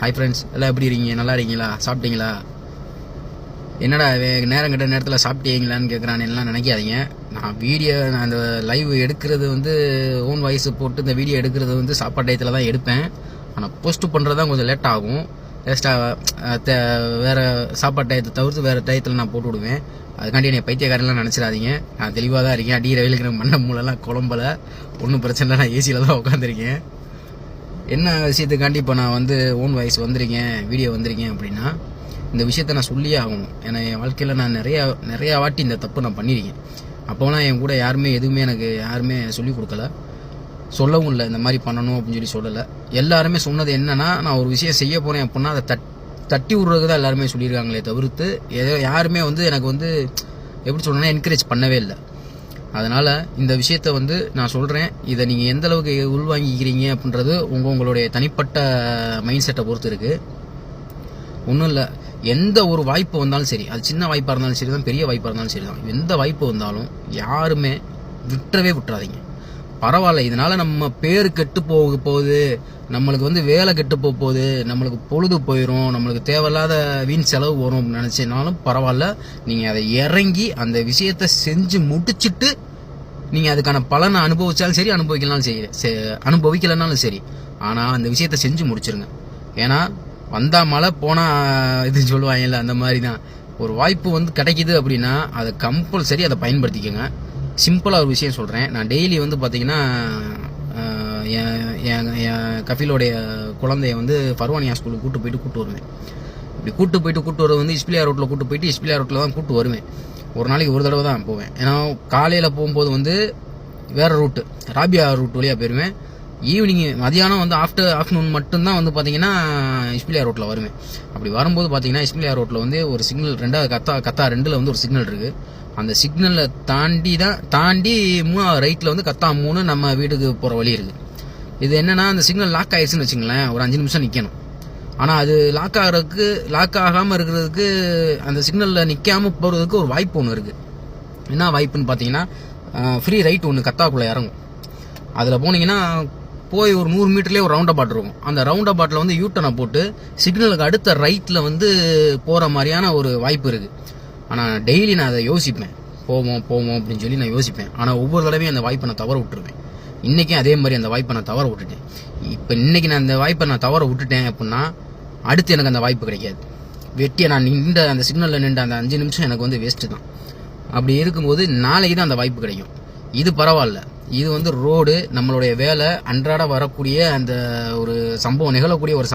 Hi friends, எல்லாம் எப்படி இருக்கீங்க? நல்லா இருக்கீங்களா? சாப்பிட்டீங்களா? என்னடா நேரம் கட்ட நேரத்தில் சாப்பிட்டீங்களான்னு கேட்குறான்னு எல்லாம் நினைக்காதீங்க. நான் அந்த லைவ் எடுக்கிறது வந்து ஓன் வாய்ஸ் போட்டு இந்த வீடியோ எடுக்கிறது வந்து சாப்பாடு டயத்தில் தான் எடுப்பேன். ஆனால் போஸ்ட் பண்ணுறது தான் கொஞ்சம் லேட் ஆகும். வேறு சாப்பாடு டயத்தை தவிர்த்து வேறு டயத்தில் நான் போட்டு விடுவேன். அதுக்காண்டி என்னை பைத்தியக்காரெல்லாம் நினச்சிடாதீங்க. நான் தெளிவாக தான் இருக்கேன். அடி ரயிலுக்கு மண்ணை மூலெல்லாம் குழம்பலை, ஒன்றும் பிரச்சனை இல்லை. நான் ஏசியில் தான் உட்காந்துருக்கேன். என்ன விஷயத்துக்காண்டி இப்போ நான் வந்து ஓன் வாய்ஸ் வந்திருக்கேன், வீடியோ வந்திருக்கேன் அப்படின்னா, இந்த விஷயத்த நான் சொல்லியே ஆகணும். ஏன்னா என் வாழ்க்கையில் நான் நிறையா வாட்டி இந்த தப்பு நான் பண்ணியிருக்கேன். அப்போலாம் என் கூட எனக்கு யாருமே சொல்லிக் கொடுக்கல, சொல்லவும் இல்லை இந்த மாதிரி பண்ணணும் அப்படின்னு சொல்லலை. எல்லாருமே சொன்னது என்னன்னா, நான் ஒரு விஷயம் செய்ய போகிறேன் அப்படின்னா அதை தட்டி விடுறதுக்கு தான் எல்லாருமே சொல்லியிருக்காங்களே தவிர்த்து யாருமே வந்து எனக்கு வந்து எப்படி சொல்லணும்னா என்கரேஜ் பண்ணவே இல்லை. அதனால் இந்த விஷயத்த வந்து நான் சொல்கிறேன். இதை நீங்கள் எந்த அளவுக்கு உள்வாங்கிக்கிறீங்க அப்படின்றது உங்களுடைய தனிப்பட்ட மைண்ட் செட்டை பொறுத்து இருக்குது. ஒன்றும் இல்லை, எந்த ஒரு வாய்ப்பு வந்தாலும் சரி, அது சின்ன வாய்ப்பாக இருந்தாலும் சரி தான், பெரிய வாய்ப்பாக இருந்தாலும் சரி தான், எந்த வாய்ப்பு வந்தாலும் யாருமே விட்டுறாதீங்க. பரவாயில்ல, இதனால் நம்ம பேர் கெட்டு போகுது, நம்மளுக்கு வந்து வேலை கெட்டு போகுது, நம்மளுக்கு பொழுது போயிடும், நம்மளுக்கு தேவையில்லாத வீண் செலவு வரும் நினச்சினாலும் பரவாயில்ல. நீங்கள் அதை இறங்கி அந்த விஷயத்தை செஞ்சு முடிச்சுட்டு நீங்கள் அதுக்கான பலனை அனுபவிச்சாலும் சரி, அனுபவிக்கலனாலும் சரி, ஆனால் அந்த விஷயத்தை செஞ்சு முடிச்சிருங்க. ஏன்னா வந்தா மழை போனால் இது சொல்லுவாங்கல்ல, அந்த மாதிரி தான். ஒரு வாய்ப்பு வந்து கிடைக்கிது அப்படின்னா அதை கம்பல்சரி அதை பயன்படுத்திக்கோங்க. சிம்பிளாக ஒரு விஷயம் சொல்கிறேன். நான் டெய்லி வந்து பார்த்தீங்கன்னா என் கஃபிலோடைய குழந்தைய வந்து பர்வானியா ஸ்கூலுக்கு கூட்டு வருவேன். இப்படி கூட்டு வரது வந்து இஸ்பிலியா ரோட்டில் இஸ்பிலியா ரோட்டில் தான் கூட்டு வருவேன். ஒரு நாளைக்கு ஒரு தடவை தான் போவேன். ஏன்னா காலையில் போகும்போது வந்து வேறு ரூட்டு, ராபியா ரூட் வழியாக போயிடுவேன். ஈவினிங் மதியானம் வந்து ஆஃப்டர்நூன் மட்டும்தான் வந்து பார்த்தீங்கன்னா இஸ்பிலியா ரோட்டில் வருவேன். அப்படி வரும்போது பார்த்தீங்கன்னா இஸ்பிலியா ரோட்டில் வந்து ஒரு சிக்னல், ரெண்டாவது கத்தா 2ல் வந்து ஒரு சிக்னல் இருக்குது. அந்த சிக்னலை தாண்டி 3வது ரைட்டில் வந்து கத்தா 3 நம்ம வீட்டுக்கு போகிற வழி இருக்குது. இது என்னன்னா, அந்த சிக்னல் லாக் ஆயிடுச்சுன்னு வச்சுங்களேன், ஒரு 5 நிமிஷம் நிற்கணும். ஆனால் அது லாக் ஆகாமல் இருக்கிறதுக்கு, அந்த சிக்னலில் நிற்காமல் போகிறதுக்கு ஒரு வாய்ப்பு ஒன்று இருக்குது. என்ன வாய்ப்புன்னு பார்த்தீங்கன்னா, ஃப்ரீ ரைட் ஒன்று கத்தாக்குள்ளே இறங்கும். அதில் போனீங்கன்னா போய் ஒரு 100 மீட்டர்லேயே ஒரு ரவுண்ட் அபாட் இருக்கும். அந்த ரவுண்ட் அபாட்டில் வந்து யூட்டனை போட்டு சிக்னலுக்கு அடுத்த ரைட்டில் வந்து போகிற மாதிரியான ஒரு வாய்ப்பு இருக்குது. ஆனால் டெய்லி நான் அதை யோசிப்பேன், போவோம் அப்படின்னு சொல்லி நான் யோசிப்பேன். ஆனால் ஒவ்வொரு தடவையும் அந்த வாய்ப்பை நான் தவற விட்டுருவேன். இன்றைக்கும் அதே மாதிரி அந்த வாய்ப்பை நான் தவற விட்டுட்டேன். இப்போ இன்றைக்கி நான் அந்த வாய்ப்பை தவற விட்டுட்டேன் அப்படின்னா அடுத்து எனக்கு அந்த வாய்ப்பு கிடைக்காது. வெட்டியை நான் அந்த சிக்னலில் நின்ற அந்த 5 நிமிஷம் எனக்கு வந்து வேஸ்ட்டு தான். அப்படி இருக்கும்போது நாளைக்கு தான் அந்த வாய்ப்பு கிடைக்கும். இது பரவாயில்ல, இது வந்து ரோடு, நம்மளுடைய வேலை, அன்றாட வரக்கூடிய அந்த ஒரு சம்பவம் நிகழக்கூடிய ஒரு